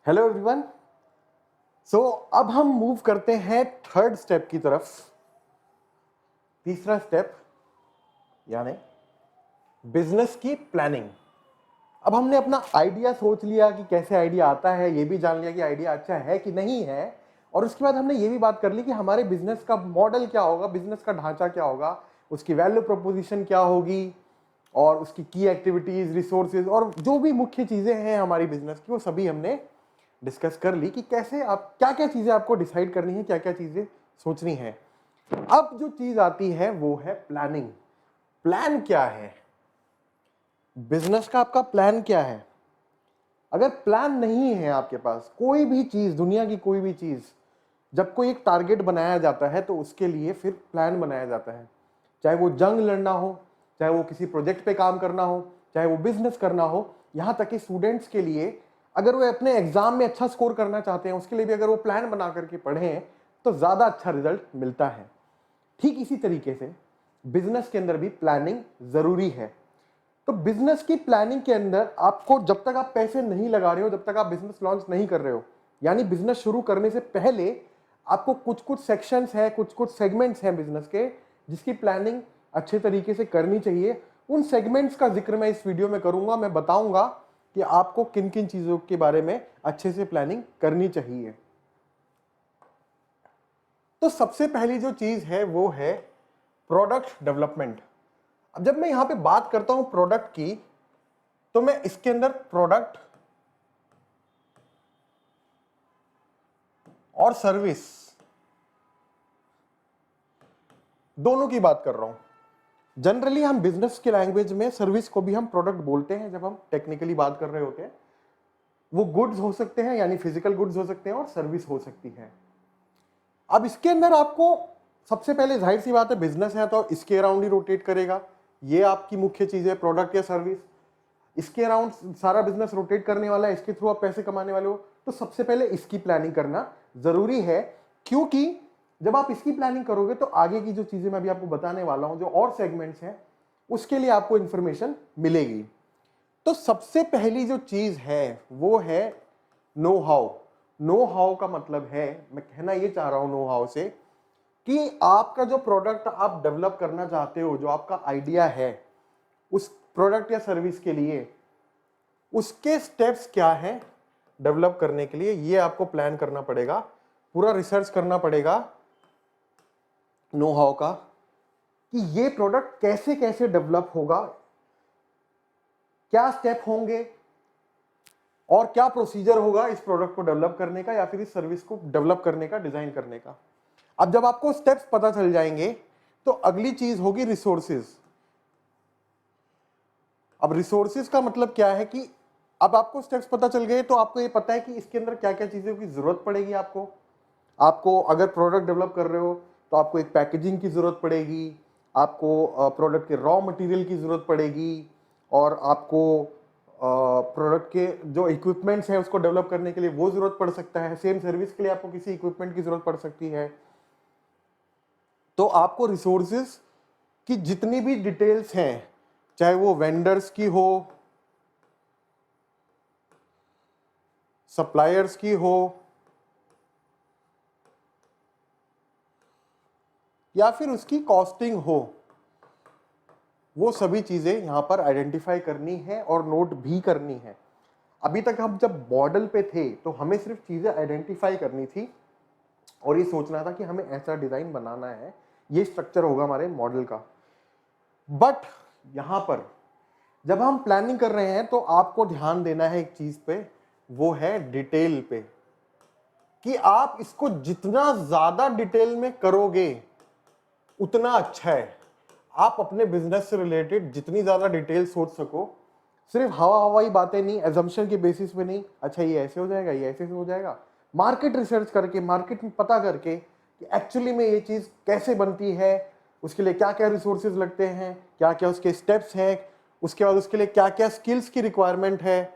Hello everyone. सो अब हम move करते हैं थर्ड स्टेप की तरफ। तीसरा स्टेप यानी बिजनेस की प्लानिंग। अब हमने अपना आइडिया सोच लिया कि कैसे आइडिया आता है, ये भी जान लिया कि आइडिया अच्छा है कि नहीं है, और उसके बाद हमने ये भी बात कर ली कि हमारे बिजनेस का मॉडल क्या होगा, बिजनेस का ढांचा क्या होगा, उसकी वैल्यू प्रोपोजिशन क्या होगी, और उसकी की एक्टिविटीज, रिसोर्सेज और जो भी मुख्य चीजें हैं हमारी बिजनेस की, वो सभी हमने डिस्कस कर ली कि कैसे आप क्या क्या चीजें आपको डिसाइड करनी है, क्या क्या चीजें सोचनी है। अब जो चीज आती है वो है प्लानिंग। प्लान क्या है? बिजनेस का आपका प्लान क्या है? अगर प्लान नहीं है आपके पास, कोई भी चीज, दुनिया की कोई भी चीज, जब कोई एक टारगेट बनाया जाता है तो उसके लिए फिर प्लान बनाया जाता है। चाहे वो जंग लड़ना हो, चाहे वो किसी प्रोजेक्ट पे काम करना हो, चाहे वो बिजनेस करना हो, यहां तक कि स्टूडेंट्स के लिए अगर वो अपने एग्जाम में अच्छा स्कोर करना चाहते हैं, उसके लिए भी अगर वो प्लान बना करके पढ़ें तो ज्यादा अच्छा रिजल्ट मिलता है। ठीक इसी तरीके से बिजनेस के अंदर भी प्लानिंग जरूरी है। तो बिजनेस की प्लानिंग के अंदर आपको, जब तक आप पैसे नहीं लगा रहे हो, जब तक आप बिजनेस लॉन्च नहीं कर रहे हो, यानी बिजनेस शुरू करने से पहले आपको कुछ कुछ सेक्शंस हैं, कुछ कुछ सेगमेंट्स हैं बिजनेस के, जिसकी प्लानिंग अच्छे तरीके से करनी चाहिए। उन सेगमेंट्स का जिक्र मैं इस वीडियो में करूंगा। मैं बताऊंगा कि आपको किन किन चीजों के बारे में अच्छे से प्लानिंग करनी चाहिए। तो सबसे पहली जो चीज है वो है प्रोडक्ट डेवलपमेंट। अब जब मैं यहां पे बात करता हूं प्रोडक्ट की, तो मैं इसके अंदर प्रोडक्ट और सर्विस दोनों की बात कर रहा हूं। जनरली हम बिजनेस के लैंग्वेज में सर्विस को भी हम प्रोडक्ट बोलते हैं जब हम टेक्निकली बात कर रहे होते हैं। वो गुड्स हो सकते हैं, यानी फिजिकल गुड्स हो सकते हैं, और सर्विस हो सकती है। अब इसके अंदर आपको सबसे पहले, जाहिर सी बात है, बिजनेस है तो इसके अराउंड ही रोटेट करेगा। ये आपकी मुख्य चीज है, प्रोडक्ट या सर्विस। इसके अराउंड सारा बिजनेस रोटेट करने वाला है, इसके थ्रू आप पैसे कमाने वाले हो। तो सबसे पहले इसकी प्लानिंग करना जरूरी है, क्योंकि जब आप इसकी प्लानिंग करोगे तो आगे की जो चीजें मैं अभी आपको बताने वाला हूं, जो और सेगमेंट्स हैं, उसके लिए आपको इंफॉर्मेशन मिलेगी। तो सबसे पहली जो चीज है वो है नो हाउ। नो हाउ का मतलब है, मैं कहना ये चाह रहा हूं नो हाउ से, कि आपका जो प्रोडक्ट आप डेवलप करना चाहते हो, जो आपका आइडिया है उस प्रोडक्ट या सर्विस के लिए, उसके स्टेप्स क्या हैं डेवलप करने के लिए, ये आपको प्लान करना पड़ेगा, पूरा रिसर्च करना पड़ेगा नो हाउ का, कि ये प्रोडक्ट कैसे कैसे डेवलप होगा, क्या स्टेप होंगे, और क्या प्रोसीजर होगा इस प्रोडक्ट को डेवलप करने का या फिर इस सर्विस को डेवलप करने का, डिजाइन करने का। अब जब आपको स्टेप्स पता चल जाएंगे तो अगली चीज होगी रिसोर्सेज। अब रिसोर्सेज का मतलब क्या है कि अब आपको स्टेप्स पता चल गए तो आपको ये पता है कि इसके अंदर क्या क्या चीजों की जरूरत पड़ेगी। आपको अगर प्रोडक्ट डेवलप कर रहे हो तो आपको एक पैकेजिंग की जरूरत पड़ेगी, आपको प्रोडक्ट के रॉ मटेरियल की जरूरत पड़ेगी, और आपको प्रोडक्ट के जो इक्विपमेंट्स हैं उसको डेवलप करने के लिए वो जरूरत पड़ सकता है। सेम सर्विस के लिए आपको किसी इक्विपमेंट की जरूरत पड़ सकती है। तो आपको रिसोर्सेज की जितनी भी डिटेल्स हैं, चाहे वो वेंडर्स की हो, सप्लायर्स की हो, या फिर उसकी कॉस्टिंग हो, वो सभी चीजें यहां पर आइडेंटिफाई करनी है और नोट भी करनी है। अभी तक हम जब मॉडल पे थे तो हमें सिर्फ चीजें आइडेंटिफाई करनी थी और ये सोचना था कि हमें ऐसा डिजाइन बनाना है, ये स्ट्रक्चर होगा हमारे मॉडल का। बट यहां पर जब हम प्लानिंग कर रहे हैं तो आपको ध्यान देना है एक चीज पे, वो है डिटेल पे, कि आप इसको जितना ज्यादा डिटेल में करोगे उतना अच्छा है। आप अपने बिजनेस से रिलेटेड जितनी ज्यादा डिटेल सोच सको, सिर्फ हवा हवाई बातें नहीं, एजम्पशन के बेसिस पे नहीं, अच्छा ये ऐसे हो जाएगा, ये ऐसे हो जाएगा, मार्केट रिसर्च करके, मार्केट में पता करके कि एक्चुअली में ये चीज कैसे बनती है, उसके लिए क्या क्या रिसोर्सेज लगते हैं, क्या क्या उसके स्टेप्स हैं, उसके बाद उसके लिए क्या क्या स्किल्स की रिक्वायरमेंट है,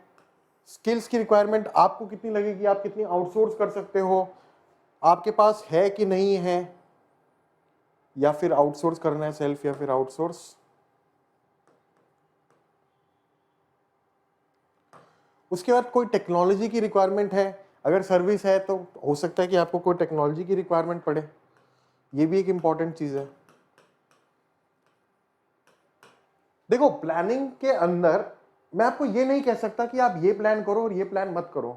स्किल्स की रिक्वायरमेंट आपको कितनी लगेगी, आप कितनी आउटसोर्स कर सकते हो, आपके पास है कि नहीं है, या फिर आउटसोर्स करना है सेल्फ, या फिर आउटसोर्स। उसके बाद कोई टेक्नोलॉजी की रिक्वायरमेंट है, अगर सर्विस है तो हो सकता है कि आपको कोई टेक्नोलॉजी की रिक्वायरमेंट पड़े, ये भी एक इंपॉर्टेंट चीज है। देखो प्लानिंग के अंदर मैं आपको ये नहीं कह सकता कि आप ये प्लान करो और ये प्लान मत करो।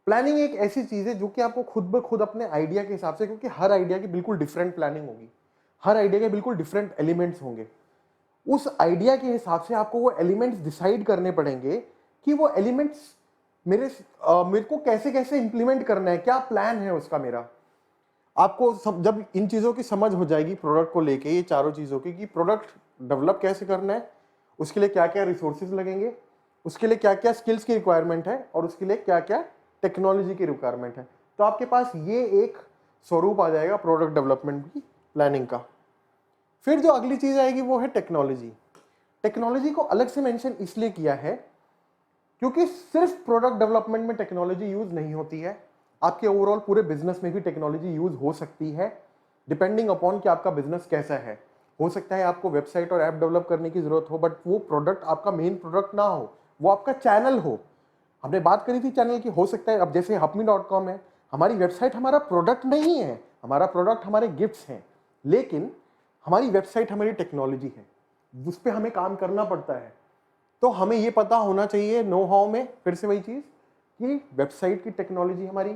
प्लानिंग एक ऐसी चीज है जो कि आपको खुद ब खुद अपने आइडिया के हिसाब से, क्योंकि हर आइडिया की बिल्कुल डिफरेंट प्लानिंग होगी, हर आइडिया के बिल्कुल डिफरेंट एलिमेंट्स होंगे, उस आइडिया के हिसाब से आपको वो एलिमेंट्स डिसाइड करने पड़ेंगे कि वो एलिमेंट्स मेरे को कैसे कैसे इंप्लीमेंट करना है, क्या प्लान है उसका मेरा। आपको जब इन चीजों की समझ हो जाएगी प्रोडक्ट को लेके, ये चारों चीजों की, कि प्रोडक्ट डेवलप कैसे करना है, उसके लिए क्या क्या रिसोर्सेज लगेंगे, उसके लिए क्या क्या स्किल्स की रिक्वायरमेंट है, और उसके लिए क्या क्या टेक्नोलॉजी की रिक्वायरमेंट है, तो आपके पास ये एक स्वरूप आ जाएगा प्रोडक्ट डेवलपमेंट की प्लानिंग का। फिर जो अगली चीज आएगी वो है टेक्नोलॉजी। टेक्नोलॉजी को अलग से मेंशन इसलिए किया है क्योंकि सिर्फ प्रोडक्ट डेवलपमेंट में टेक्नोलॉजी यूज नहीं होती है, आपके ओवरऑल पूरे बिजनेस में भी टेक्नोलॉजी यूज हो सकती है, डिपेंडिंग अपॉन कि आपका बिजनेस कैसा है। हो सकता है आपको वेबसाइट और ऐप डेवलप करने की जरूरत हो, बट वो प्रोडक्ट आपका मेन प्रोडक्ट ना हो, वो आपका चैनल हो। हमने बात करी थी चैनल की, हो सकता है अब जैसे hapme.com है, हमारी वेबसाइट हमारा प्रोडक्ट नहीं है, हमारा प्रोडक्ट हमारे गिफ्ट्स हैं, लेकिन हमारी वेबसाइट हमारी टेक्नोलॉजी है, उस पर हमें काम करना पड़ता है। तो हमें ये पता होना चाहिए नो हाउ में, फिर से वही चीज कि वेबसाइट की टेक्नोलॉजी हमारी,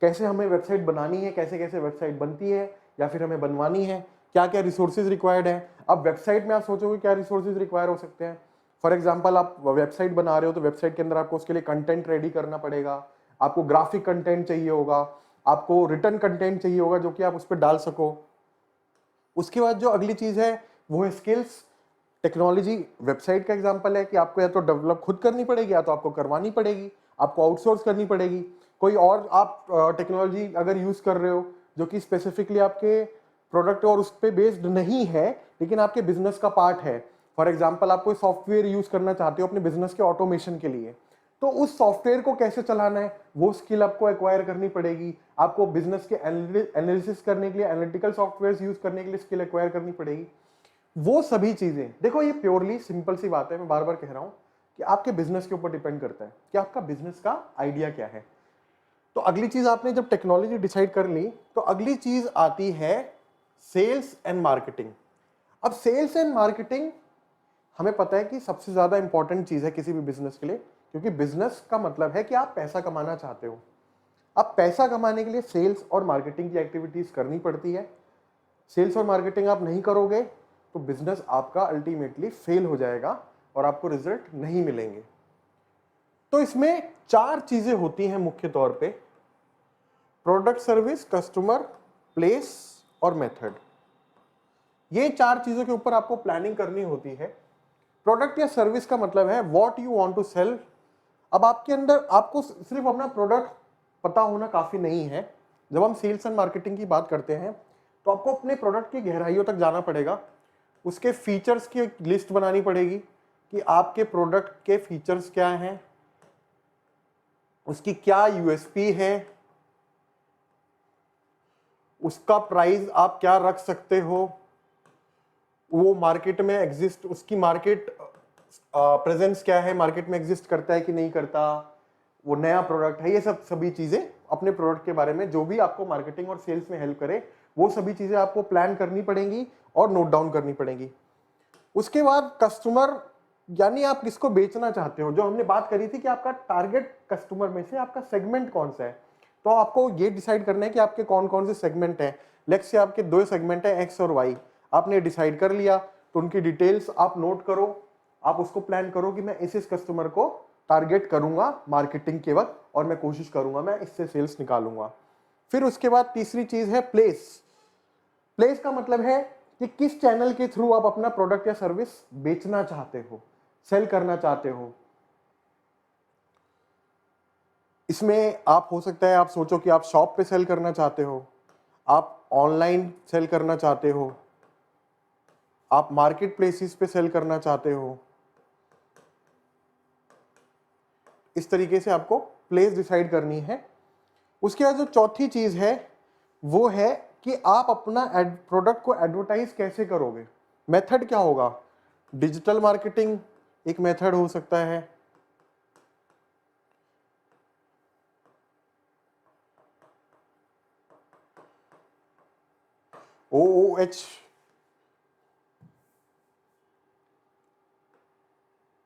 कैसे हमें वेबसाइट बनानी है, कैसे कैसे वेबसाइट बनती है या फिर हमें बनवानी है, क्या क्या रिसोर्सेज रिक्वायर्ड है। अब वेबसाइट में आप सोचोगे क्या रिसोर्सेज रिक्वायर हो सकते हैं। फॉर एग्जाम्पल आप वेबसाइट बना रहे हो तो वेबसाइट के अंदर आपको उसके लिए कंटेंट रेडी करना पड़ेगा, आपको ग्राफिक कंटेंट चाहिए होगा, आपको रिटर्न कंटेंट चाहिए होगा जो कि आप उस पर डाल सको। उसके बाद जो अगली चीज है वो है स्किल्स। टेक्नोलॉजी वेबसाइट का एग्जांपल है कि आपको या तो डेवलप खुद करनी पड़ेगी या तो आपको करवानी पड़ेगी, आपको आउटसोर्स करनी पड़ेगी। कोई और आप टेक्नोलॉजी अगर यूज कर रहे हो जो कि स्पेसिफिकली आपके प्रोडक्ट और उस पर बेस्ड नहीं है लेकिन आपके बिजनेस का पार्ट है, फॉर एग्जाम्पल आप कोई सॉफ्टवेयर यूज करना चाहते हो अपने बिजनेस के ऑटोमेशन के लिए, तो उस सॉफ्टवेयर को कैसे चलाना है वो स्किल आपको एक्वायर करनी पड़ेगी। आपको बिजनेस के एनालिसिस करने के लिए, एनालिटिकल सॉफ्टवेयर यूज करने के लिए स्किल एक्वायर करनी पड़ेगी। वो सभी चीजें, देखो ये प्योरली सिंपल सी बात है, मैं बार बार कह रहा हूं कि आपके बिजनेस के ऊपर डिपेंड करता है कि आपका बिजनेस का आइडिया क्या है। तो अगली चीज, आपने जब टेक्नोलॉजी डिसाइड कर ली तो अगली चीज आती है सेल्स एंड मार्केटिंग। अब सेल्स एंड मार्केटिंग हमें पता है कि सबसे ज्यादा इंपॉर्टेंट चीज है किसी भी बिजनेस के लिए, क्योंकि बिजनेस का मतलब है कि आप पैसा कमाना चाहते हो। अब पैसा कमाने के लिए सेल्स और मार्केटिंग की एक्टिविटीज करनी पड़ती है। सेल्स और मार्केटिंग आप नहीं करोगे तो बिजनेस आपका अल्टीमेटली फेल हो जाएगा और आपको रिजल्ट नहीं मिलेंगे। तो इसमें 4 चीजें होती हैं मुख्य तौर पे: प्रोडक्ट, सर्विस, कस्टमर, प्लेस और मेथड। ये 4 चीजों के ऊपर आपको प्लानिंग करनी होती है। प्रोडक्ट या सर्विस का मतलब है what you want to sell. अब आपके अंदर आपको सिर्फ अपना प्रोडक्ट पता होना काफी नहीं है। जब हम सेल्स एंड मार्केटिंग की बात करते हैं तो आपको अपने प्रोडक्ट की गहराइयों तक जाना पड़ेगा, उसके फीचर्स की एक लिस्ट बनानी पड़ेगी कि आपके प्रोडक्ट के फीचर्स क्या हैं, उसकी क्या यूएसपी है, उसका प्राइस आप क्या रख सकते हो, वो मार्केट में एग्जिस्ट, उसकी मार्केट प्रेजेंस क्या है, मार्केट में एग्जिस्ट करता है कि नहीं करता, वो नया प्रोडक्ट है। ये सभी चीजें अपने प्रोडक्ट के बारे में जो भी आपको मार्केटिंग और सेल्स में हेल्प करे वो सभी चीजें आपको प्लान करनी पड़ेंगी और नोट डाउन करनी पड़ेंगी। उसके बाद कस्टमर, यानी आप किसको बेचना चाहते हो, जो हमने बात करी थी कि आपका टारगेट कस्टमर में से आपका सेगमेंट कौन सा है। तो आपको ये डिसाइड करना है कि आपके कौन कौन से सेगमेंट हैं। लेट्स से आपके 2 सेगमेंट है, एक्स और वाई। आपने डिसाइड कर लिया तो उनकी डिटेल्स आप नोट करो, आप उसको प्लान करो कि मैं इस कस्टमर को टारगेट करूंगा मार्केटिंग के वक्त और मैं कोशिश करूंगा मैं इससे सेल्स निकालूंगा। फिर उसके बाद तीसरी चीज है प्लेस। प्लेस का मतलब है कि किस चैनल के थ्रू आप अपना प्रोडक्ट या सर्विस बेचना चाहते हो, सेल करना चाहते हो। इसमें आप हो सकता है आप सोचो कि आप शॉप पे सेल करना चाहते हो, आप ऑनलाइन सेल करना चाहते हो, आप मार्केट प्लेसेस पे सेल करना चाहते हो। इस तरीके से आपको प्लेस डिसाइड करनी है। उसके बाद जो चौथी चीज है वो है कि आप अपना प्रोडक्ट को एडवर्टाइज कैसे करोगे। मेथड क्या होगा, डिजिटल मार्केटिंग एक मेथड हो सकता है, OOH,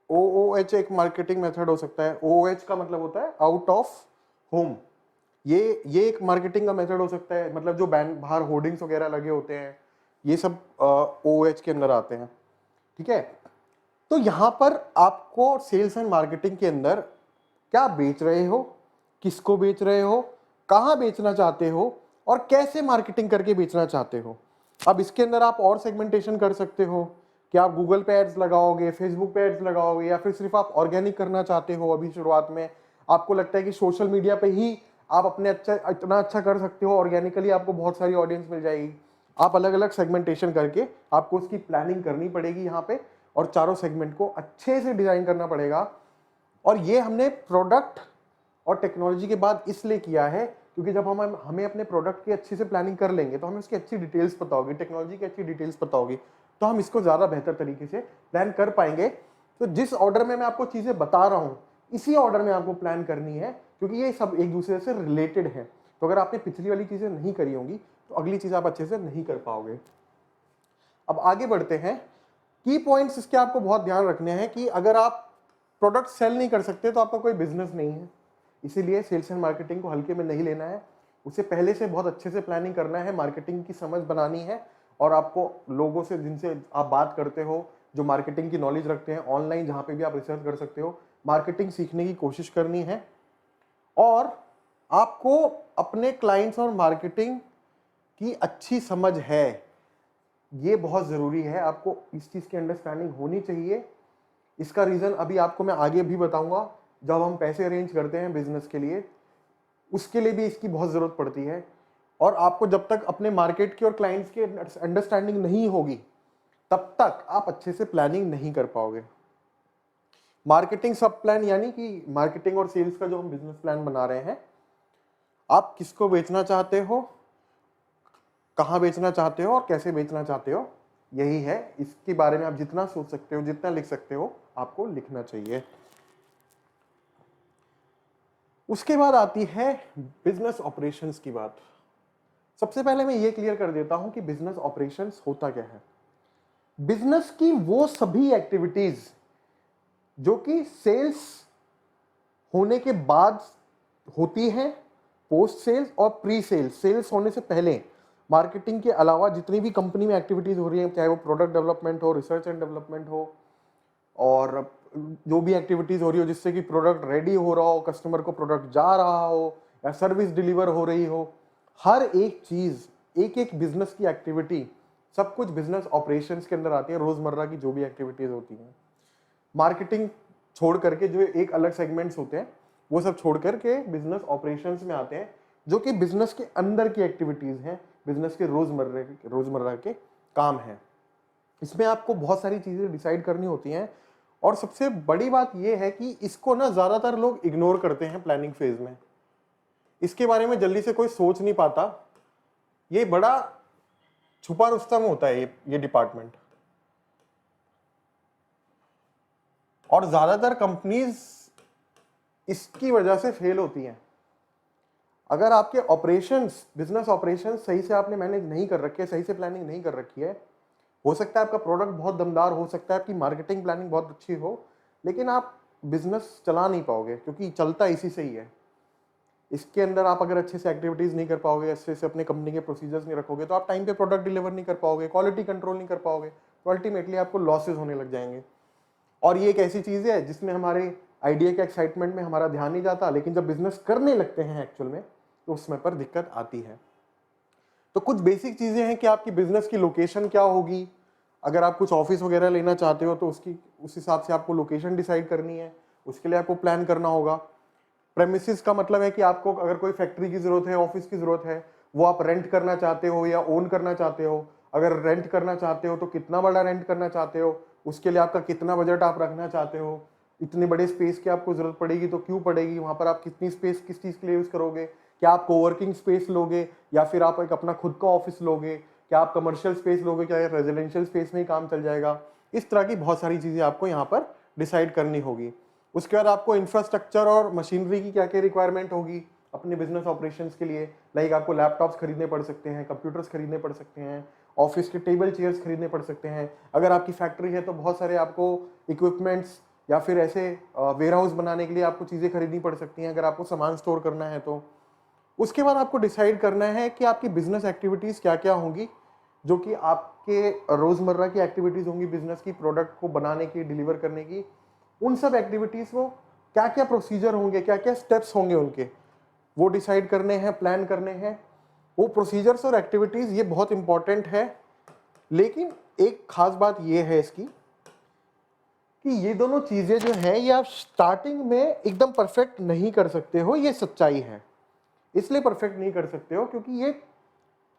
OOH एक मार्केटिंग मेथड हो सकता है। OOH का मतलब होता है आउट ऑफ होम। ये एक मार्केटिंग का मेथड हो सकता है, मतलब जो बैन बाहर होर्डिंग्स वगैरह लगे होते हैं, ये सब OOH के अंदर आते हैं। ठीक है, तो यहां पर आपको सेल्स एंड मार्केटिंग के अंदर क्या बेच रहे हो, किसको बेच रहे हो, कहां बेचना चाहते हो और कैसे मार्केटिंग करके बेचना चाहते हो। अब इसके अंदर आप और सेगमेंटेशन कर सकते हो कि आप गूगल पे एड्स लगाओगे, फेसबुक पे एड्स लगाओगे, या फिर सिर्फ आप ऑर्गेनिक करना चाहते हो। अभी शुरुआत में आपको लगता है कि सोशल मीडिया पे ही आप अपने इतना अच्छा कर सकते हो, ऑर्गेनिकली आपको बहुत सारी ऑडियंस मिल जाएगी। आप अलग अलग सेगमेंटेशन करके आपको उसकी प्लानिंग करनी पड़ेगी यहाँ पे, और चारों सेगमेंट को अच्छे से डिजाइन करना पड़ेगा। और ये हमने प्रोडक्ट और टेक्नोलॉजी के बाद इसलिए किया है क्योंकि जब हमें अपने प्रोडक्ट की अच्छे से प्लानिंग कर लेंगे तो हमें उसकी अच्छी डिटेल्स पता होगी, टेक्नोलॉजी की अच्छी डिटेल्स पता होगी, तो हम इसको ज़्यादा बेहतर तरीके से प्लान कर पाएंगे। तो जिस ऑर्डर में मैं आपको चीज़ें बता रहा हूँ, इसी ऑर्डर में आपको प्लान करनी है, क्योंकि ये सब एक दूसरे से रिलेटेड है। तो अगर आपने पिछली वाली चीज़ें नहीं करी होंगी तो अगली चीज़ आप अच्छे से नहीं कर पाओगे। अब आगे बढ़ते हैं। की पॉइंट्स इसके आपको बहुत ध्यान रखने हैं कि अगर आप प्रोडक्ट सेल नहीं कर सकते तो आपका कोई बिजनेस नहीं है। इसीलिए सेल्स एंड मार्केटिंग को हल्के में नहीं लेना है, उसे पहले से बहुत अच्छे से प्लानिंग करना है, मार्केटिंग की समझ बनानी है, और आपको लोगों से जिनसे आप बात करते हो, जो मार्केटिंग की नॉलेज रखते हैं, ऑनलाइन जहाँ पे भी आप रिसर्च कर सकते हो, मार्केटिंग सीखने की कोशिश करनी है। और आपको अपने क्लाइंट्स और मार्केटिंग की अच्छी समझ है, ये बहुत ज़रूरी है। आपको इस चीज़ की अंडरस्टैंडिंग होनी चाहिए। इसका रीज़न अभी आपको मैं आगे भी बताऊंगा। जब हम पैसे अरेंज करते हैं बिजनेस के लिए, उसके लिए भी इसकी बहुत ज़रूरत पड़ती है। और आपको जब तक अपने मार्केट की और क्लाइंट्स की अंडरस्टैंडिंग नहीं होगी, तब तक आप अच्छे से प्लानिंग नहीं कर पाओगे। मार्केटिंग सब प्लान, यानी कि मार्केटिंग और सेल्स का जो हम बिजनेस प्लान बना रहे हैं, आप किसको बेचना चाहते हो, कहाँ बेचना चाहते हो और कैसे बेचना चाहते हो, यही है। इसके बारे में आप जितना सोच सकते हो, जितना लिख सकते हो, आपको लिखना चाहिए। उसके बाद आती है बिजनेस ऑपरेशंस की बात। सबसे पहले मैं ये क्लियर कर देता हूं कि बिजनेस ऑपरेशंस होता क्या है। बिजनेस की वो सभी एक्टिविटीज जो कि सेल्स होने के बाद होती हैं, पोस्ट सेल्स और प्री सेल्स, सेल्स होने से पहले, मार्केटिंग के अलावा जितनी भी कंपनी में एक्टिविटीज हो रही है, चाहे वो प्रोडक्ट डेवलपमेंट हो, रिसर्च एंड डेवलपमेंट हो, और जो भी एक्टिविटीज हो रही हो जिससे कि प्रोडक्ट रेडी हो रहा हो, कस्टमर को प्रोडक्ट जा रहा हो, या सर्विस डिलीवर हो रही हो, हर एक चीज, एक एक बिजनेस की एक्टिविटी, सब कुछ बिजनेस ऑपरेशंस के अंदर आती है। रोजमर्रा की जो भी एक्टिविटीज होती हैं, मार्केटिंग छोड़ करके जो एक अलग सेगमेंट्स होते हैं, वो सब छोड़ करके बिजनेस ऑपरेशंस में आते हैं, जो कि बिजनेस के अंदर की एक्टिविटीज हैं, बिजनेस के रोजमर्रा के काम हैं। इसमें आपको बहुत सारी चीजें डिसाइड करनी होती हैं। और सबसे बड़ी बात यह है कि इसको ना ज्यादातर लोग इग्नोर करते हैं प्लानिंग फेज में। इसके बारे में जल्दी से कोई सोच नहीं पाता। ये बड़ा छुपा रुस्तम होता है ये डिपार्टमेंट। और ज्यादातर कंपनीज इसकी वजह से फेल होती हैं। अगर आपके ऑपरेशंस, बिजनेस ऑपरेशंस सही से आपने मैनेज नहीं कर रखे, सही से प्लानिंग नहीं कर रखी है, हो सकता है आपका प्रोडक्ट बहुत दमदार हो, सकता है आपकी मार्केटिंग प्लानिंग बहुत अच्छी हो, लेकिन आप बिजनेस चला नहीं पाओगे, क्योंकि चलता इसी से ही है। इसके अंदर आप अगर अच्छे से एक्टिविटीज नहीं कर पाओगे, अच्छे से अपने कंपनी के प्रोसीजर्स नहीं रखोगे, तो आप टाइम पे प्रोडक्ट डिलीवर नहीं कर पाओगे, क्वालिटी कंट्रोल नहीं कर पाओगे, तो अल्टीमेटली आपको लॉसेज होने लग जाएंगे। और ये एक ऐसी चीज है जिसमें हमारे आइडिया के एक्साइटमेंट में हमारा ध्यान नहीं जाता, लेकिन जब बिजनेस करने लगते हैं एक्चुअल में, तो उसमें पर दिक्कत आती है। तो कुछ बेसिक चीजें हैं कि आपकी बिजनेस की लोकेशन क्या होगी। अगर आप कुछ ऑफिस वगैरह लेना चाहते हो तो उस हिसाब से आपको लोकेशन डिसाइड करनी है, उसके लिए आपको प्लान करना होगा। प्रेमिसेस का मतलब है कि आपको अगर कोई फैक्ट्री की जरूरत है, ऑफिस की जरूरत है, वो आप रेंट करना चाहते हो या ओन करना चाहते हो। अगर रेंट करना चाहते हो तो कितना बड़ा रेंट करना चाहते हो, उसके लिए आपका कितना बजट आप रखना चाहते हो, इतने बड़े स्पेस की आपको जरूरत पड़ेगी तो क्यों पड़ेगी, वहां पर आप कितनी स्पेस किस चीज के लिए यूज करोगे, क्या आप कोवर्किंग स्पेस लोगे या फिर आप एक अपना खुद का ऑफिस लोगे, क्या आप कमर्शियल स्पेस लोगे, क्या रेजिडेंशियल स्पेस में ही काम चल जाएगा। इस तरह की बहुत सारी चीजें आपको यहाँ पर डिसाइड करनी होगी। उसके बाद आपको इंफ्रास्ट्रक्चर और मशीनरी की क्या क्या रिक्वायरमेंट होगी, अपने बिजनेस ऑपरेशंस के लिए। लाइक आपको लैपटॉप्स खरीदने पड़ सकते हैं, कंप्यूटर्स खरीदने पड़ सकते हैं, ऑफिस के टेबल चेयर्स खरीदने पड़ सकते हैं। अगर आपकी फैक्ट्री है तो बहुत सारे आपको इक्विपमेंट्स या फिर ऐसे वेयर हाउस बनाने के लिए आपको चीज़ें खरीदनी पड़ सकती हैं, अगर आपको सामान स्टोर करना है तो। उसके बाद आपको डिसाइड करना है कि आपकी बिजनेस एक्टिविटीज़ क्या क्या होंगी, जो कि आपके रोज़मर्रा की एक्टिविटीज़ होंगी बिजनेस की, प्रोडक्ट को बनाने की, डिलीवर करने की। उन सब एक्टिविटीज़ को क्या क्या प्रोसीजर होंगे, क्या क्या स्टेप्स होंगे उनके, वो डिसाइड करने हैं, प्लान करने हैं। वो प्रोसीजर्स और एक्टिविटीज़ ये बहुत इंपॉर्टेंट है। लेकिन एक खास बात ये है इसकी कि ये दोनों चीज़ें जो हैं ये आप स्टार्टिंग में एकदम परफेक्ट नहीं कर सकते हो, ये सच्चाई है। इसलिए परफेक्ट नहीं कर सकते हो क्योंकि ये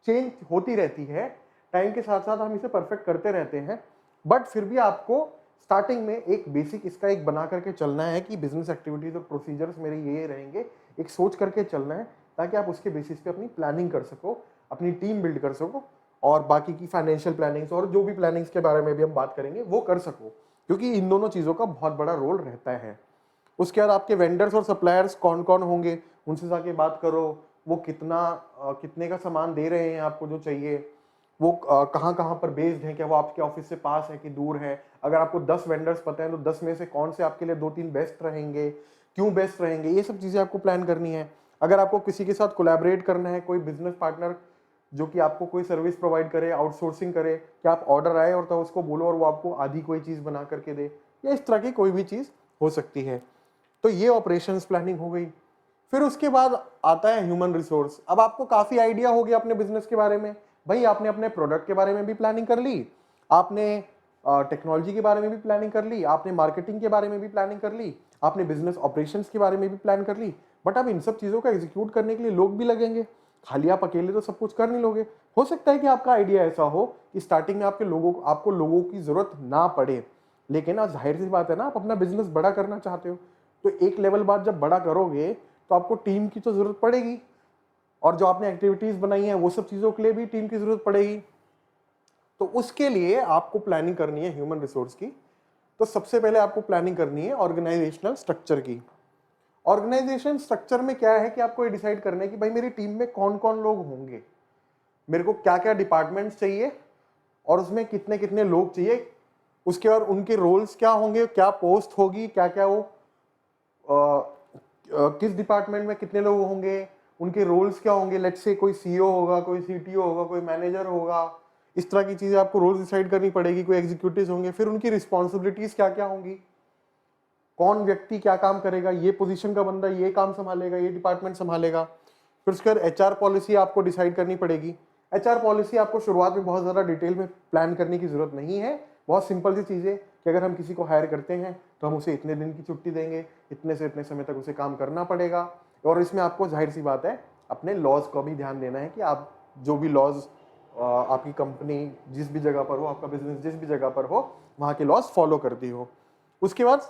चेंज होती रहती है, टाइम के साथ साथ हम इसे परफेक्ट करते रहते हैं। बट फिर भी आपको स्टार्टिंग में एक बेसिक इसका एक बना करके चलना है कि बिजनेस एक्टिविटीज और प्रोसीजर्स मेरे ये रहेंगे, एक सोच करके चलना है, ताकि आप उसके बेसिस पे अपनी प्लानिंग कर सको, अपनी टीम बिल्ड कर सको, और बाकी की फाइनेंशियल प्लानिंग्स और जो भी प्लानिंग्स के बारे में भी हम बात करेंगे वो कर सको, क्योंकि इन दोनों चीज़ों का बहुत बड़ा रोल रहता है। उसके बाद आपके वेंडर्स और सप्लायर्स कौन कौन होंगे, उनसे जाके बात करो, वो कितने का सामान दे रहे हैं आपको जो चाहिए, वो कहाँ कहाँ पर बेस्ड हैं, क्या वो आपके ऑफिस से पास है कि दूर है। अगर आपको 10 वेंडर्स पता है तो 10 में से कौन से आपके लिए 2-3 बेस्ट रहेंगे, क्यों बेस्ट रहेंगे, ये सब चीज़ें आपको प्लान करनी है। अगर आपको किसी के साथ कोलैबोरेट करना है, कोई बिजनेस पार्टनर जो कि आपको कोई सर्विस प्रोवाइड करे, आउटसोर्सिंग करे, कि आप ऑर्डर आए और तो उसको बोलो और वो आपको आधी कोई चीज़ बना करके दे, या इस तरह की कोई भी चीज़ हो सकती है। तो ये ऑपरेशंस प्लानिंग हो गई। फिर उसके बाद आता है ह्यूमन रिसोर्स। अब आपको काफ़ी आइडिया हो गया अपने बिजनेस के बारे में। भाई आपने अपने प्रोडक्ट के बारे में भी प्लानिंग कर ली, आपने टेक्नोलॉजी के बारे में भी प्लानिंग कर ली, आपने मार्केटिंग के बारे में भी प्लानिंग कर ली, आपने बिजनेस ऑपरेशंस के बारे में भी प्लान कर ली। बट अब इन सब चीज़ों का एग्जीक्यूट करने के लिए लोग भी लगेंगे, खाली आप अकेले तो सब कुछ कर नहीं लोगे। हो सकता है कि आपका आइडिया ऐसा हो कि स्टार्टिंग में आपको लोगों की जरूरत ना पड़े, लेकिन आज जाहिर सी बात है ना, आप अपना बिजनेस बड़ा करना चाहते हो, तो एक लेवल बाद जब बड़ा करोगे तो आपको टीम की तो जरूरत पड़ेगी, और जो आपने एक्टिविटीज बनाई है वो सब चीजों के लिए भी टीम की जरूरत पड़ेगी। तो उसके लिए आपको प्लानिंग करनी है ह्यूमन रिसोर्स की। तो सबसे पहले आपको प्लानिंग करनी है ऑर्गेनाइजेशनल स्ट्रक्चर की। ऑर्गेनाइजेशन स्ट्रक्चर में क्या है कि आपको ये डिसाइड करना है कि भाई मेरी टीम में कौन कौन लोग होंगे, मेरे को क्या क्या डिपार्टमेंट्स चाहिए, और उसमें कितने कितने लोग चाहिए। उसके बाद उनके रोल्स क्या होंगे, क्या पोस्ट होगी, क्या क्या वो किस डिपार्टमेंट में कितने लोग होंगे, उनके रोल्स क्या होंगे। लेट्स से कोई सीईओ होगा, कोई सीटीओ होगा, कोई मैनेजर होगा, इस तरह की चीजें आपको रोल्स डिसाइड करनी पड़ेगी। कोई एग्जीक्यूटिव होंगे, फिर उनकी रिस्पॉन्सिबिलिटीज क्या क्या होंगी, कौन व्यक्ति क्या काम करेगा, ये पोजीशन का बंदा ये काम संभालेगा, ये डिपार्टमेंट संभालेगा। फिर उसके बाद एचआर पॉलिसी आपको डिसाइड करनी पड़ेगी। एचआर पॉलिसी आपको शुरुआत में बहुत ज़्यादा डिटेल में प्लान करने की जरूरत नहीं है, बहुत सिंपल सी चीज़ है कि अगर हम किसी को हायर करते हैं तो हम उसे इतने दिन की छुट्टी देंगे, इतने से इतने समय तक उसे काम करना पड़ेगा। और इसमें आपको जाहिर सी बात है अपने लॉज का भी ध्यान देना है कि आप जो भी लॉज, आपकी कंपनी जिस भी जगह पर हो, आपका बिजनेस जिस भी जगह पर हो, वहाँ के लॉज फॉलो करती हो। उसके बाद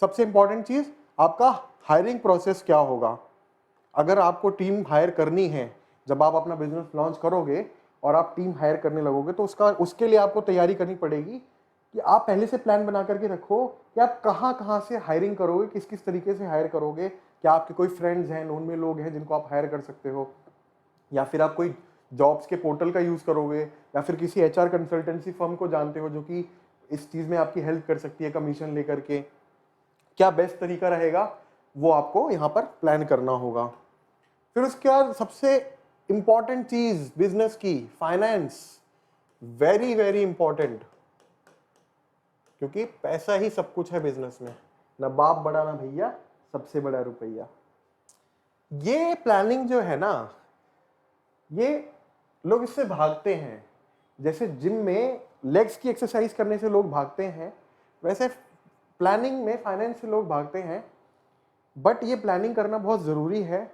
सबसे इंपॉर्टेंट चीज़, आपका हायरिंग प्रोसेस क्या होगा। अगर आपको टीम हायर करनी है, जब आप अपना बिजनेस लॉन्च करोगे और आप टीम हायर करने लगोगे, तो उसके लिए आपको तैयारी करनी पड़ेगी कि आप पहले से प्लान बना करके रखो कि आप कहाँ कहाँ से हायरिंग करोगे, किस किस तरीके से हायर करोगे। क्या आपके कोई फ्रेंड्स हैं, नोन में लोग हैं जिनको आप हायर कर सकते हो, या फिर आप कोई जॉब्स के पोर्टल का यूज़ करोगे, या फिर किसी एचआर कंसल्टेंसी फर्म को जानते हो जो कि इस चीज़ में आपकी हेल्प कर सकती है कमीशन लेकर के। क्या बेस्ट तरीका रहेगा वो आपको यहाँ पर प्लान करना होगा। फिर उसके बाद सबसे इंपॉर्टेंट चीज बिजनेस की, फाइनेंस, वेरी वेरी इंपॉर्टेंट, क्योंकि पैसा ही सब कुछ है बिजनेस में, ना बाप बड़ा ना भैया, सबसे बड़ा रुपया। ये प्लानिंग जो है ना, ये लोग इससे भागते हैं। जैसे जिम में लेग्स की एक्सरसाइज करने से लोग भागते हैं, वैसे प्लानिंग में फाइनेंस से लोग भागते हैं। बट ये प्लानिंग करना बहुत ज़रूरी है,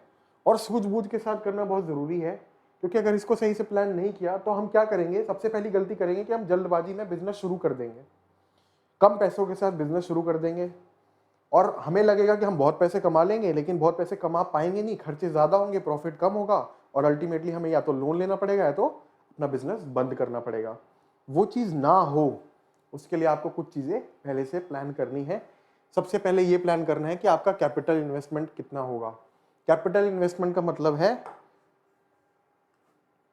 और सूझबूझ के साथ करना बहुत ज़रूरी है, क्योंकि अगर इसको सही से प्लान नहीं किया तो हम क्या करेंगे, सबसे पहली गलती करेंगे कि हम जल्दबाजी में बिजनेस शुरू कर देंगे, कम पैसों के साथ बिजनेस शुरू कर देंगे, और हमें लगेगा कि हम बहुत पैसे कमा लेंगे, लेकिन बहुत पैसे कमा पाएंगे नहीं, खर्चे ज़्यादा होंगे, प्रॉफिट कम होगा, और अल्टीमेटली हमें या तो लोन लेना पड़ेगा या तो अपना बिजनेस बंद करना पड़ेगा। वो चीज़ ना हो, उसके लिए आपको कुछ चीज़ें पहले से प्लान करनी है। सबसे पहले ये प्लान करना है कि आपका कैपिटल इन्वेस्टमेंट कितना होगा। कैपिटल इन्वेस्टमेंट का मतलब है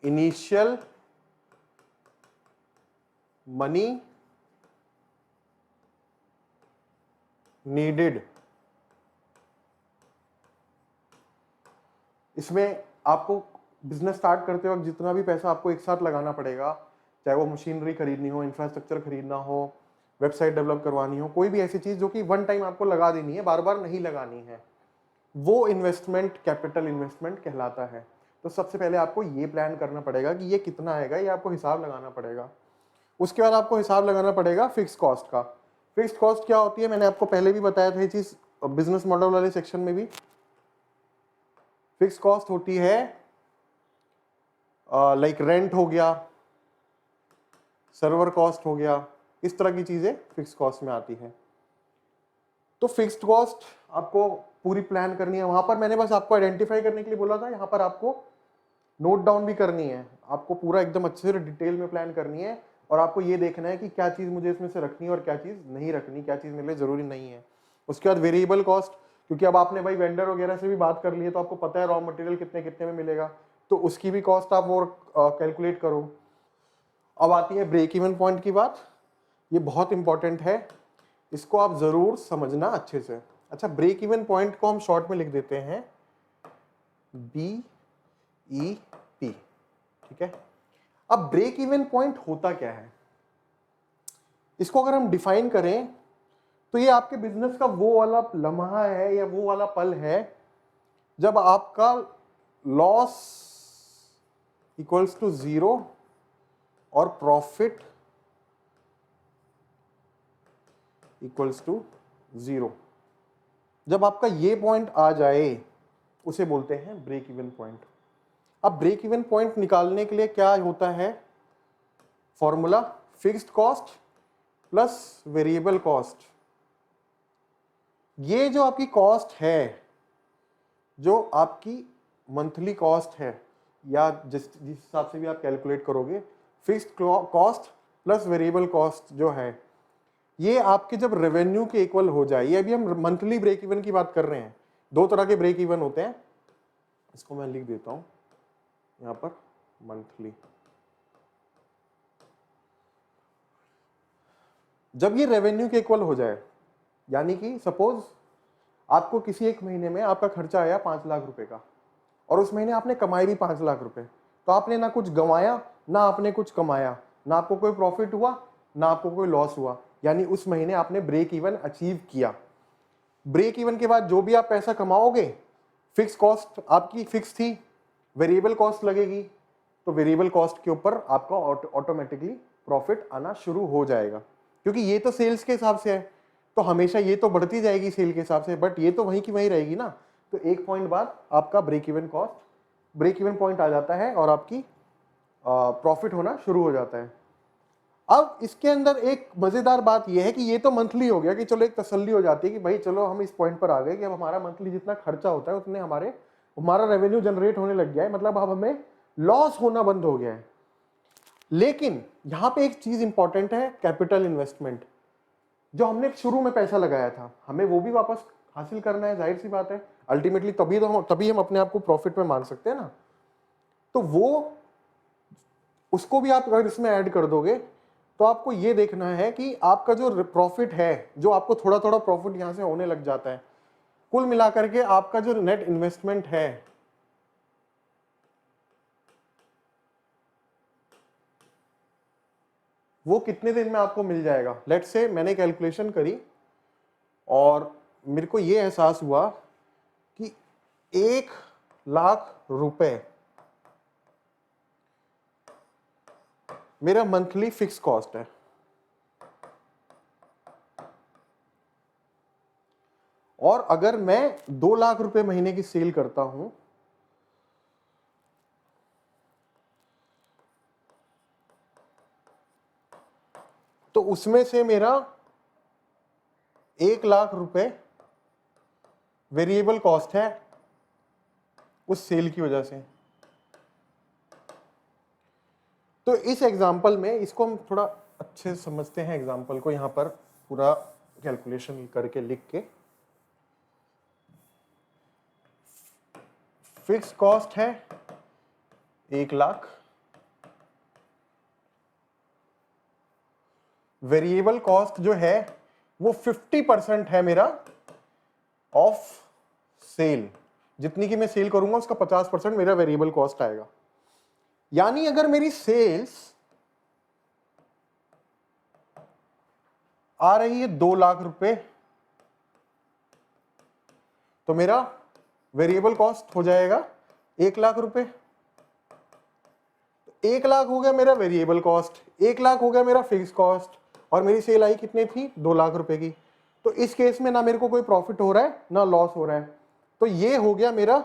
इनिशियल मनी नीडेड। इसमें आपको बिजनेस स्टार्ट करते वक्त जितना भी पैसा आपको एक साथ लगाना पड़ेगा, चाहे वो मशीनरी खरीदनी हो, इंफ्रास्ट्रक्चर खरीदना हो, वेबसाइट डेवलप करवानी हो, कोई भी ऐसी चीज जो कि वन टाइम आपको लगा देनी है, बार बार नहीं लगानी है, वो इन्वेस्टमेंट कैपिटल इन्वेस्टमेंट कहलाता है। तो सबसे पहले आपको ये प्लान करना पड़ेगा कि ये कितना आएगा, ये आपको हिसाब लगाना पड़ेगा। उसके बाद आपको हिसाब लगाना पड़ेगा फिक्स कॉस्ट का। फिक्स कॉस्ट क्या होती है, मैंने आपको पहले भी बताया था ये चीज बिजनेस मॉडल वाले सेक्शन में भी। फिक्स कॉस्ट होती है लाइक रेंट हो गया, सर्वर कॉस्ट हो गया, इस तरह की चीजें फिक्स कॉस्ट में आती है। तो फिक्स्ड कॉस्ट आपको पूरी प्लान करनी है। वहां पर मैंने बस आपको आइडेंटिफाई करने के लिए बोला था, यहाँ पर आपको नोट डाउन भी करनी है, आपको पूरा एकदम अच्छे से डिटेल में प्लान करनी है, और आपको ये देखना है कि क्या चीज मुझे इसमें से रखनी है और क्या चीज नहीं रखनी, क्या चीज मेरे लिए जरूरी नहीं है। उसके बाद वेरिएबल कॉस्ट, क्योंकि अब आपने भाई वेंडर वगैरह से भी बात कर ली है, तो आपको पता है रॉ मटेरियल कितने कितने में मिलेगा, तो उसकी भी कॉस्ट आप वो कैलकुलेट करो। अब आती है ब्रेक इवन पॉइंट की बात। ये बहुत इंपॉर्टेंट है, इसको आप जरूर समझना अच्छे से। अच्छा, ब्रेक इवन पॉइंट को हम शॉर्ट में लिख देते हैं BEP, ठीक है। अब ब्रेक इवन पॉइंट होता क्या है, इसको अगर हम डिफाइन करें तो ये आपके बिजनेस का वो वाला लम्हा है या वो वाला पल है जब आपका लॉस इक्वल्स टू 0 और प्रॉफिट इक्वल्स टू 0। जब आपका ये पॉइंट आ जाए उसे बोलते हैं ब्रेक इवन पॉइंट। अब ब्रेक इवन पॉइंट निकालने के लिए क्या होता है formula, fixed cost plus variable cost. ये जो आपकी कॉस्ट है, जो आपकी मंथली कॉस्ट है, या जिस हिसाब से भी आप कैलकुलेट करोगे, fixed cost plus variable cost जो है, ये आपके जब रेवेन्यू के इक्वल हो जाए, ये अभी हम मंथली ब्रेक इवन की बात कर रहे हैं, दो तरह के ब्रेक इवन होते हैं, इसको मैं लिख देता हूं यहां पर, मंथली। जब ये रेवेन्यू के इक्वल हो जाए, यानी कि सपोज आपको किसी एक महीने में आपका खर्चा आया 5 लाख रुपए का, और उस महीने आपने कमाए भी 5 लाख रुपए, तो आपने ना कुछ गंवाया ना आपने कुछ कमाया, ना आपको कोई प्रॉफिट हुआ ना आपको कोई लॉस हुआ, यानी उस महीने आपने ब्रेक इवन अचीव किया। ब्रेक इवन के बाद जो भी आप पैसा कमाओगे, फिक्स कॉस्ट आपकी फिक्स थी, वेरिएबल कॉस्ट लगेगी, तो वेरिएबल कॉस्ट के ऊपर आपका ऑटोमेटिकली प्रॉफिट आना शुरू हो जाएगा, क्योंकि ये तो सेल्स के हिसाब से है, तो हमेशा ये तो बढ़ती जाएगी सेल के हिसाब से, बट ये तो वहीं की वहीं रहेगी ना। तो एक पॉइंट बाद आपका ब्रेक इवन पॉइंट आ जाता है और आपकी प्रॉफिट होना शुरू हो जाता है। अब इसके अंदर एक मजेदार बात यह है कि ये तो मंथली हो गया, कि चलो एक तसल्ली हो जाती है कि भाई चलो हम इस पॉइंट पर आ गए कि अब हमारा मंथली जितना खर्चा होता है उतने हमारा रेवेन्यू जनरेट होने लग गया है, मतलब अब हमें लॉस होना बंद हो गया है। लेकिन यहां पे एक चीज इंपॉर्टेंट है, कैपिटल इन्वेस्टमेंट। जो हमने शुरू में पैसा लगाया था, हमें वो भी वापस हासिल करना है, जाहिर सी बात है, अल्टीमेटली तभी हम अपने आप को प्रॉफिट में मान सकते हैं ना। तो वो उसको भी आप अगर इसमें ऐड कर दोगे, तो आपको ये देखना है कि आपका जो प्रॉफिट है, जो आपको थोड़ा थोड़ा प्रॉफिट यहां से होने लग जाता है, कुल मिलाकर के आपका जो नेट इन्वेस्टमेंट है वो कितने दिन में आपको मिल जाएगा। लेट्स से मैंने कैलकुलेशन करी और मेरे को ये एहसास हुआ कि 1 लाख रुपए मेरा मंथली फिक्स कॉस्ट है, और अगर मैं 2 लाख रुपए महीने की सेल करता हूं तो उसमें से मेरा 1 लाख रुपए वेरिएबल कॉस्ट है उस सेल की वजह से। तो इस एग्जांपल में इसको हम थोड़ा अच्छे से समझते हैं, एग्जांपल को यहां पर पूरा कैलकुलेशन करके लिख के। फिक्स कॉस्ट है 1,00,000, वेरिएबल कॉस्ट जो है वो 50% है मेरा ऑफ सेल, जितनी की मैं सेल करूंगा उसका 50% मेरा वेरिएबल कॉस्ट आएगा। यानी अगर मेरी सेल्स आ रही है 2,00,000 रुपए, तो मेरा वेरिएबल कॉस्ट हो जाएगा 1,00,000 रुपए। 1,00,000 हो गया मेरा वेरिएबल कॉस्ट, 1,00,000 हो गया मेरा फिक्स कॉस्ट, और मेरी सेल आई कितनी थी 2,00,000 रुपए की। तो इस केस में ना मेरे को कोई प्रॉफिट हो रहा है ना लॉस हो रहा है। तो ये हो गया मेरा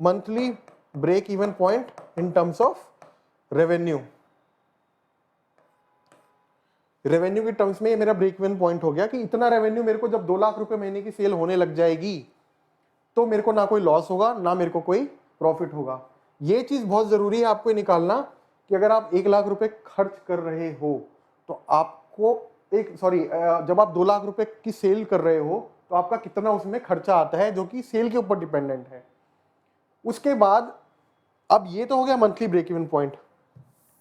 monthly break even point in terms of revenue. Revenue के टर्म्स में ये मेरा ब्रेक इवन पॉइंट हो गया कि इतना रेवेन्यू मेरे को जब 2,00,000 रुपए महीने की सेल होने लग जाएगी तो मेरे को ना कोई लॉस होगा ना मेरे को कोई प्रॉफिट होगा। ये चीज बहुत जरूरी है आपको निकालना कि अगर आप 1,00,000 रुपए खर्च कर रहे हो तो आपको जब आप 2,00,000 रुपए की सेल कर रहे हो तो आपका कितना उसमें खर्चा आता है, जो कि सेल के ऊपर डिपेंडेंट है। उसके बाद अब ये तो हो गया मंथली ब्रेक इवन पॉइंट।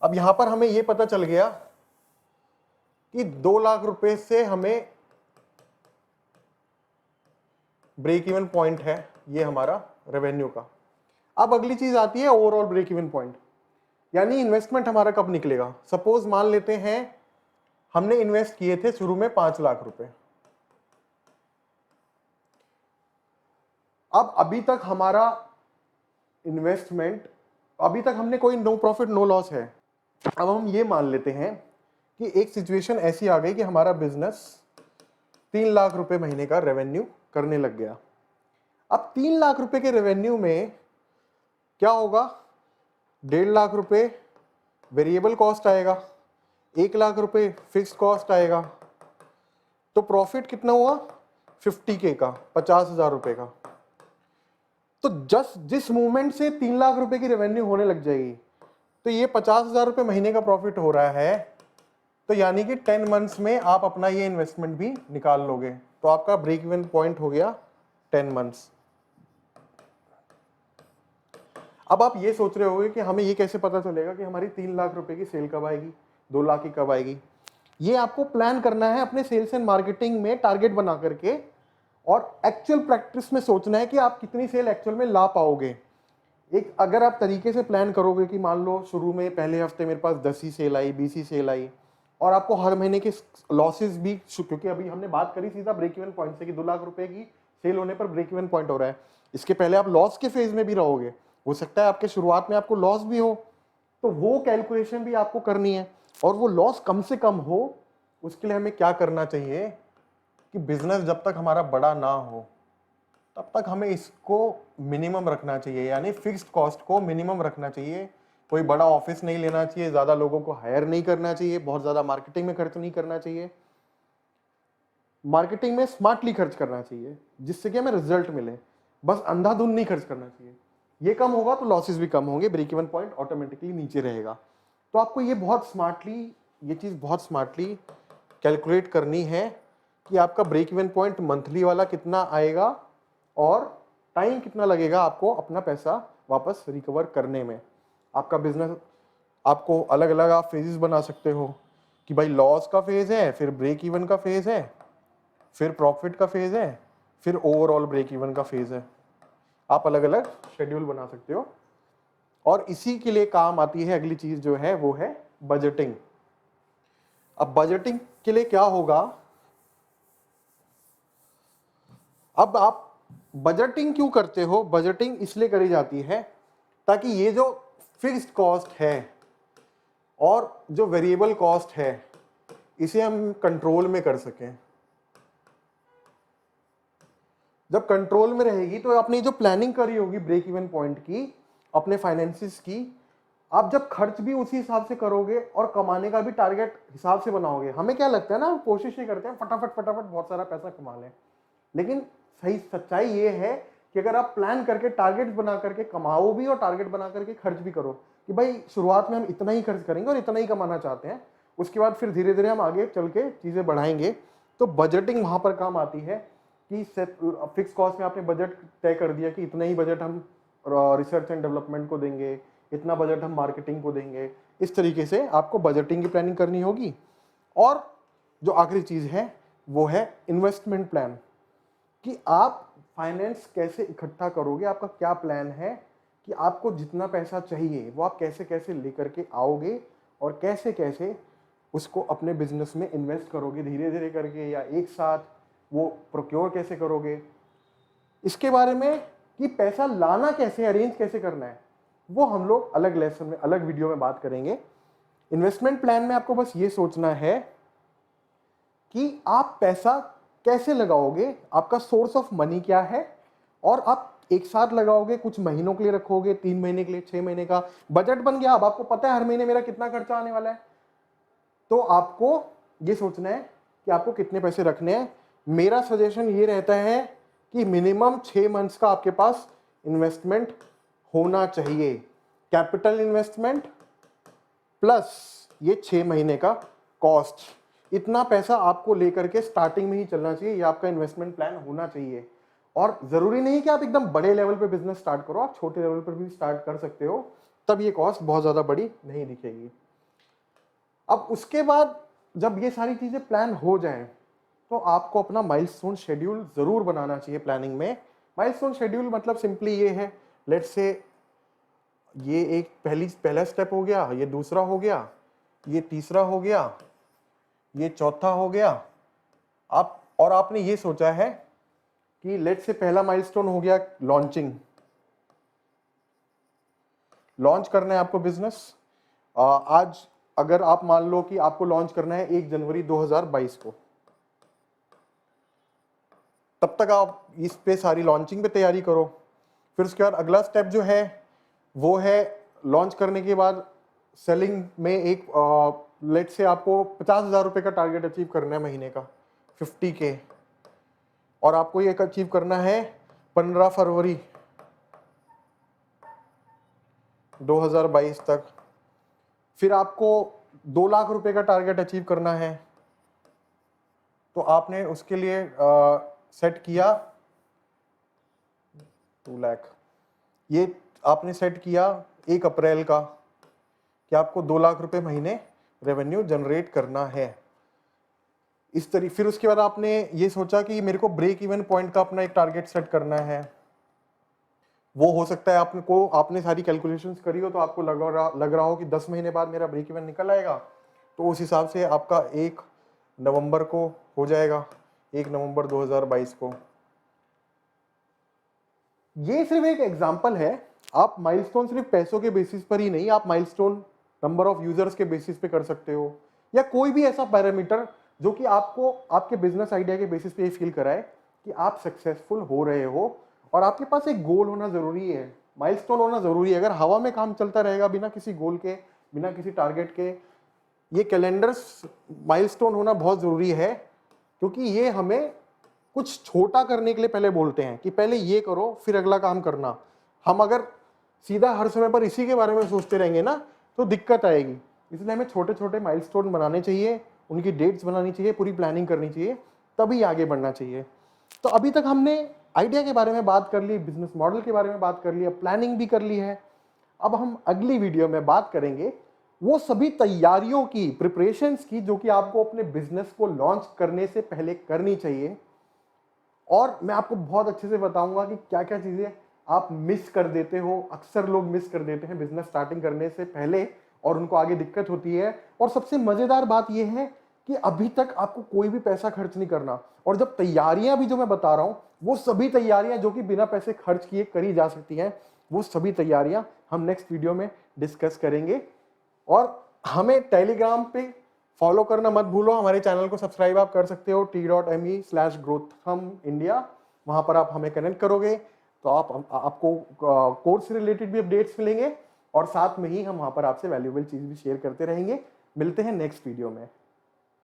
अब यहां पर हमें ये पता चल गया कि 2,00,000 रुपए से हमें ब्रेक इवन पॉइंट है ये हमारा रेवेन्यू का। अब अगली चीज आती है ओवरऑल ब्रेक इवन पॉइंट, यानी इन्वेस्टमेंट हमारा कब निकलेगा। सपोज मान लेते हैं हमने इन्वेस्ट किए थे शुरू में 5,00,000 रुपए। अब अभी तक हमारा इन्वेस्टमेंट, अभी तक हमने कोई नो प्रॉफिट नो लॉस है। अब हम ये मान लेते हैं कि एक सिचुएशन ऐसी आ गई कि हमारा बिजनेस 3,00,000 रुपए महीने का रेवेन्यू करने लग गया। अब 3,00,000 रुपए के रेवेन्यू में क्या होगा, 1,50,000 रुपए वेरिएबल कॉस्ट आएगा, 1,00,000 रुपए फिक्स कॉस्ट आएगा, तो प्रॉफिट कितना हुआ 50K का, 50,000 रुपए का। तो जिस मूवमेंट से 3,00,000 रुपए की रेवेन्यू होने लग जाएगी तो ये 50,000 रुपए महीने का प्रॉफिट हो रहा है, तो यानी कि 10 मंथ्स में आप अपना ये इन्वेस्टमेंट भी निकाल लोगे, तो आपका ब्रेक इवन पॉइंट हो गया 10 मंथ्स। अब आप ये सोच रहे होगे कि हमें ये कैसे पता चलेगा कि हमारी 3,00,000 रुपए की सेल कब आएगी, 2,00,000 की कब आएगी। ये आपको प्लान करना है अपने सेल्स एंड मार्केटिंग में टारगेट बना करके, और एक्चुअल प्रैक्टिस में सोचना है कि आप कितनी सेल एक्चुअल में ला पाओगे। एक अगर आप तरीके से प्लान करोगे कि मान लो शुरू में पहले हफ्ते मेरे पास 10 ही सेल आई, 20 ही सेल आई, और आपको हर महीने के लॉसेस भी, क्योंकि अभी हमने बात करी सीधा ब्रेक इवन पॉइंट से कि 2,00,000 रुपए की सेल होने पर ब्रेक इवन पॉइंट हो रहा है, इसके पहले आप लॉस के फेज में भी रहोगे, हो सकता है आपके शुरुआत में आपको लॉस भी हो, तो वो कैलकुलेशन भी आपको करनी है। और वो लॉस कम से कम हो, उसके लिए हमें क्या करना चाहिए कि बिजनेस जब तक हमारा बड़ा ना हो तब तक हमें इसको मिनिमम रखना चाहिए, यानी फिक्स्ड कॉस्ट को मिनिमम रखना चाहिए। कोई बड़ा ऑफिस नहीं लेना चाहिए, ज्यादा लोगों को हायर नहीं करना चाहिए, बहुत ज्यादा मार्केटिंग में खर्च नहीं करना चाहिए। मार्केटिंग में स्मार्टली खर्च करना चाहिए जिससे कि हमें रिजल्ट मिले, बस अंधाधुंध नहीं खर्च करना चाहिए। ये कम होगा तो लॉसेस भी कम होंगे, ब्रेक इवन पॉइंट ऑटोमेटिकली नीचे रहेगा। तो आपको ये चीज बहुत स्मार्टली कैलकुलेट करनी है कि आपका ब्रेक इवन पॉइंट मंथली वाला कितना आएगा और टाइम कितना लगेगा आपको अपना पैसा वापस रिकवर करने में। आपका बिजनेस, आपको अलग अलग आप फेजेस बना सकते हो कि भाई लॉस का फेज है, फिर ब्रेक इवन का फेज है, फिर प्रॉफिट का फेज है, फिर ओवरऑल ब्रेक इवन का फेज है। आप अलग अलग शेड्यूल बना सकते हो। और इसी के लिए काम आती है अगली चीज जो है वो है बजटिंग। अब बजटिंग के लिए क्या होगा, अब आप बजटिंग क्यों करते हो, बजटिंग इसलिए करी जाती है ताकि ये जो फिक्स्ड कॉस्ट है और जो वेरिएबल कॉस्ट है इसे हम कंट्रोल में कर सकें। जब कंट्रोल में रहेगी तो आपने जो प्लानिंग करी होगी ब्रेक इवन पॉइंट की, अपने फाइनेंसिस की, आप जब खर्च भी उसी हिसाब से करोगे और कमाने का भी टारगेट हिसाब से बनाओगे। हमें क्या लगता है ना, कोशिश ये करते हैं फटाफट फटाफट बहुत सारा पैसा कमा लें, लेकिन सही सच्चाई ये है कि अगर आप प्लान करके टारगेट बना करके कमाओ भी और टारगेट बना करके खर्च भी करो कि भाई शुरुआत में हम इतना ही खर्च करेंगे और इतना ही कमाना चाहते हैं, उसके बाद फिर धीरे धीरे हम आगे चल के चीज़ें बढ़ाएंगे। तो बजटिंग वहाँ पर काम आती है कि फिक्स कॉस्ट में आपने बजट तय कर दिया कि इतना ही बजट हम रिसर्च एंड डेवलपमेंट को देंगे, इतना बजट हम मार्केटिंग को देंगे। इस तरीके से आपको बजटिंग की प्लानिंग करनी होगी। और जो आखिरी चीज़ है वो है इन्वेस्टमेंट प्लान, कि आप फाइनेंस कैसे इकट्ठा करोगे, आपका क्या प्लान है कि आपको जितना पैसा चाहिए वो आप कैसे कैसे लेकर के आओगे और कैसे कैसे उसको अपने बिजनेस में इन्वेस्ट करोगे, धीरे धीरे करके या एक साथ, वो प्रोक्योर कैसे करोगे, इसके बारे में, कि पैसा लाना कैसे, अरेंज कैसे करना है, वो हम लोग अलग लेसन में, अलग वीडियो में बात करेंगे। इन्वेस्टमेंट प्लान में आपको बस ये सोचना है कि आप पैसा कैसे लगाओगे, आपका सोर्स ऑफ मनी क्या है, और आप एक साथ लगाओगे, कुछ महीनों के लिए रखोगे, 3 महीने के लिए, 6 महीने का बजट बन गया। अब आपको पता है हर महीने मेरा कितना खर्चा आने वाला है, तो आपको ये सोचना है कि आपको कितने पैसे रखने हैं। मेरा सजेशन ये रहता है कि मिनिमम 6 मंथ्स का आपके पास इन्वेस्टमेंट होना चाहिए, कैपिटल इन्वेस्टमेंट प्लस ये 6 महीने का कॉस्ट। इतना पैसा आपको लेकर के स्टार्टिंग में ही चलना चाहिए, ये आपका इन्वेस्टमेंट प्लान होना चाहिए। और जरूरी नहीं कि आप एकदम बड़े लेवल पे बिजनेस स्टार्ट करो, आप छोटे लेवल पर भी स्टार्ट कर सकते हो, तब ये कॉस्ट बहुत ज्यादा बड़ी नहीं दिखेगी। अब उसके बाद जब ये सारी चीजें प्लान हो जाएं, तो आपको अपना माइलस्टोन शेड्यूल जरूर बनाना चाहिए प्लानिंग में। माइलस्टोन शेड्यूल मतलब सिंपली ये है, लेट्स से ये एक पहला स्टेप हो गया, ये दूसरा हो गया, ये तीसरा हो गया, ये चौथा हो गया। और आपने ये सोचा है कि लेट्स से पहला माइलस्टोन हो गया लॉन्चिंग, लॉन्च करना है आपको बिजनेस। आज अगर आप मान लो कि आपको लॉन्च करना है 1 जनवरी 2022 को, तब तक आप इस पे सारी लॉन्चिंग पे तैयारी करो। फिर उसके बाद अगला स्टेप जो है वो है लॉन्च करने के बाद सेलिंग में एक लेट से आपको 50,000 रुपये का टारगेट अचीव करना है महीने का, 50K, और आपको ये अचीव करना है 15 फरवरी 2022 तक। फिर आपको 2 लाख रुपए का टारगेट अचीव करना है, तो आपने उसके लिए सेट किया 2 लाख, ये आपने सेट किया 1 अप्रैल का कि आपको 2 लाख रुपए महीने रेवेन्यू जनरेट करना है। इस तरीके फिर उसके बाद आपने ये सोचा कि मेरे को ब्रेक इवन पॉइंट का अपना एक टारगेट सेट करना है। वो हो सकता है आपने सारी कैलकुलेशंस करी हो, तो आपको लग रहा हो कि 10 महीने बाद मेरा ब्रेक इवन निकल आएगा, तो उस हिसाब से आपका 1 नवंबर को हो जाएगा, 1 नवंबर 2022 को। ये सिर्फ एक एग्जांपल है, आप माइलस्टोन सिर्फ पैसों के बेसिस पर ही नहीं, आप माइलस्टोन नंबर ऑफ यूजर्स के बेसिस पे कर सकते हो, या कोई भी ऐसा पैरामीटर जो कि आपको आपके बिजनेस आइडिया के बेसिस पे ये फील कराए कि आप सक्सेसफुल हो रहे हो। और आपके पास एक गोल होना जरूरी है, माइलस्टोन होना जरूरी है। अगर हवा में काम चलता रहेगा बिना किसी गोल के, बिना किसी टारगेट के, ये कैलेंडर्स माइलस्टोन होना बहुत जरूरी है, क्योंकि ये हमें कुछ छोटा करने के लिए पहले बोलते हैं कि पहले ये करो फिर अगला काम करना। हम अगर सीधा हर समय पर इसी के बारे में सोचते रहेंगे ना, तो दिक्कत आएगी। इसलिए हमें छोटे छोटे माइलस्टोन बनाने चाहिए, उनकी डेट्स बनानी चाहिए, पूरी प्लानिंग करनी चाहिए, तभी आगे बढ़ना चाहिए। तो अभी तक हमने आइडिया के बारे में बात कर ली, बिजनेस मॉडल के बारे में बात कर ली, प्लानिंग भी कर ली है। अब हम अगली वीडियो में बात करेंगे वो सभी तैयारियों की, प्रिपरेशंस की, जो कि आपको अपने बिजनेस को लॉन्च करने से पहले करनी चाहिए। और मैं आपको बहुत अच्छे से बताऊंगा कि क्या क्या चीजें आप मिस कर देते हो। अक्सर लोग मिस कर देते हैं बिजनेस स्टार्टिंग करने से पहले, और उनको आगे दिक्कत होती है। और सबसे मजेदार बात यह है कि अभी तक आपको कोई भी पैसा खर्च नहीं करना, और जब तैयारियां भी जो मैं बता रहा हूं, वो सभी तैयारियां जो कि बिना पैसे खर्च किए करी जा सकती हैं, वो सभी तैयारियां हम नेक्स्ट वीडियो में डिस्कस करेंगे। और हमें टेलीग्राम पे फॉलो करना मत भूलो, हमारे चैनल को सब्सक्राइब आप कर सकते हो t.me/growthhum-india। वहां पर आप हमें कनेक्ट करोगे तो आपको कोर्स से रिलेटेड भी अपडेट्स मिलेंगे, और साथ में ही हम वहां पर आपसे वैल्यूएबल चीज भी शेयर करते रहेंगे। मिलते हैं नेक्स्ट वीडियो में।